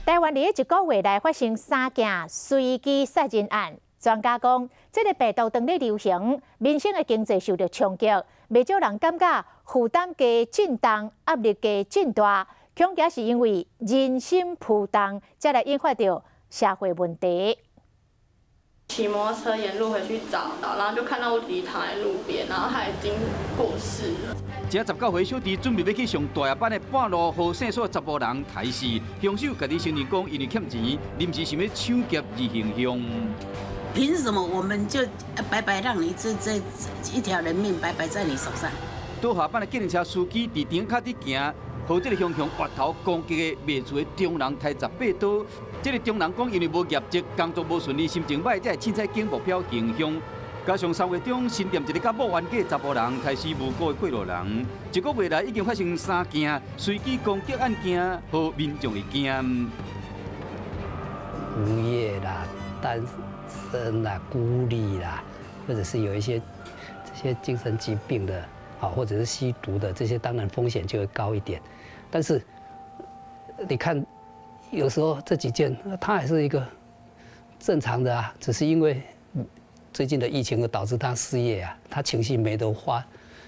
台湾伫1个月内发生3件随机杀人案，专家讲，这个病毒当咧流行，民生的经济受到冲击，未少人感觉负担加震动，压力加震大，恐惊是因为人心浮动，才来引发到社会问题。 骑摩托车沿路回去找，然后就看到我弟躺在路边，然后他已经过世了。这19岁小弟准备要去上大夜班的半路和线索查甫人抬死，凶手家己承认讲，因为欠钱，临时想要抢劫而行凶。凭什么我们就白白让你这一条人命白白在你手上？倒下班的计程车司机伫顶卡伫行。 和这个凶凶挖头攻击的卖厝的中人抬18刀，这个中人讲因为无业绩，工作无顺利，心情歹，才会凊彩警目标行凶。加上3月中新店一个甲某冤家查甫人抬死无辜的过路人，1个月来已经发生3件随机攻击案件，和民众的惊。无业啦、单身啦、孤立啦，或者是有一些这些精神疾病的，啊，或者是吸毒的，这些当然风险就会高一点。 但是，你看，有时候这几件，他还是一个正常的啊，只是因为最近的疫情而导致他失业啊，他情绪没得发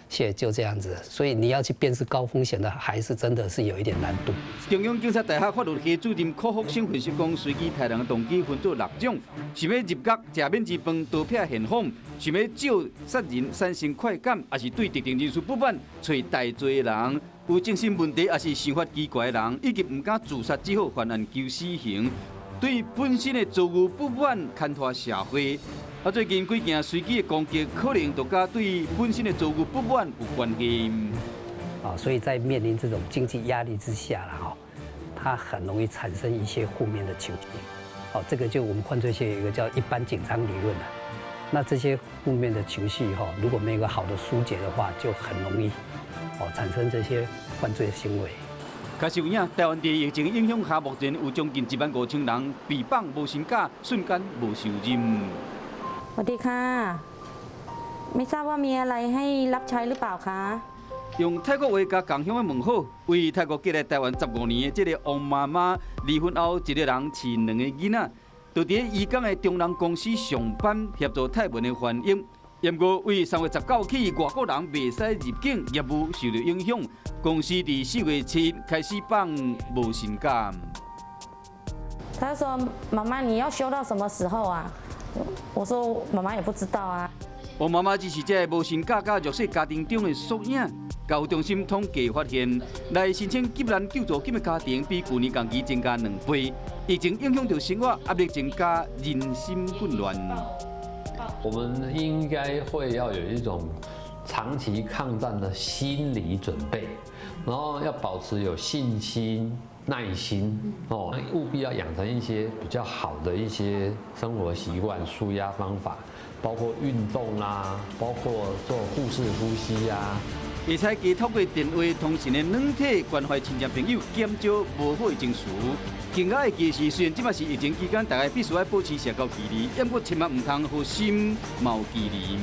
泄，就这样子。所以你要去辨识高风险的，还是真的是有一点难度。中央警察大学法律系主任柯福生分析讲，随机杀人的动机分作6种：想要入角、食免治饭、盗窃现访，想要借杀人产生快感，还是对特定人士不满，找大罪人。 有精神问题，也是想法奇怪的人，以及唔敢自杀，只好犯案求死刑。对本身的遭遇不满，牵拖社会。最近几件随机的攻击，可能都甲对本身的遭遇不满有关系。所以在面临这种经济压力之下啦，它很容易产生一些负面的情绪。这个就我们犯罪学有一个叫一般紧张理论了。那这些负面的情绪如果没有一个好的疏解的话，就很容易。 产生这些犯罪行为。开始有影，台湾地疫情影响下，目前有将近15000人被绑无薪假，瞬间无收入。สวัสดีค่ะ ไม่ทราบว่ามีอะไรให้รับใช้หรือเปล่าคะ 用泰国话甲共乡的问好，为泰国寄来台湾15年的这个王妈妈，离婚后一个人饲2个囡仔，就伫宜港的中人公司上班，协助泰文的翻译。 不过，为3月19起，外国人袂使入境，业务受到影响。公司伫4月7日开始放无薪假。他说：“妈妈，你要休到什么时候啊？”我说：“妈妈也不知道啊。”王妈妈只是这无薪假甲弱势家庭中的缩影。教育中心统计发现，来申请急难救助金的家庭比去年同期增加2倍。疫情影响到生活，压力增加，人心混乱。 我们应该会要有一种长期抗战的心理准备，然后要保持有信心、耐心务必要养成一些比较好的一些生活习惯、舒压方法，包括运动啦，包括做腹式呼吸啊。会采加透过电话通讯的软体关怀亲戚朋友，减少无好的情绪。 更加的其实，虽然即马是疫情期间，大家必须要保持社交距离，不过千万唔通互心冒距离。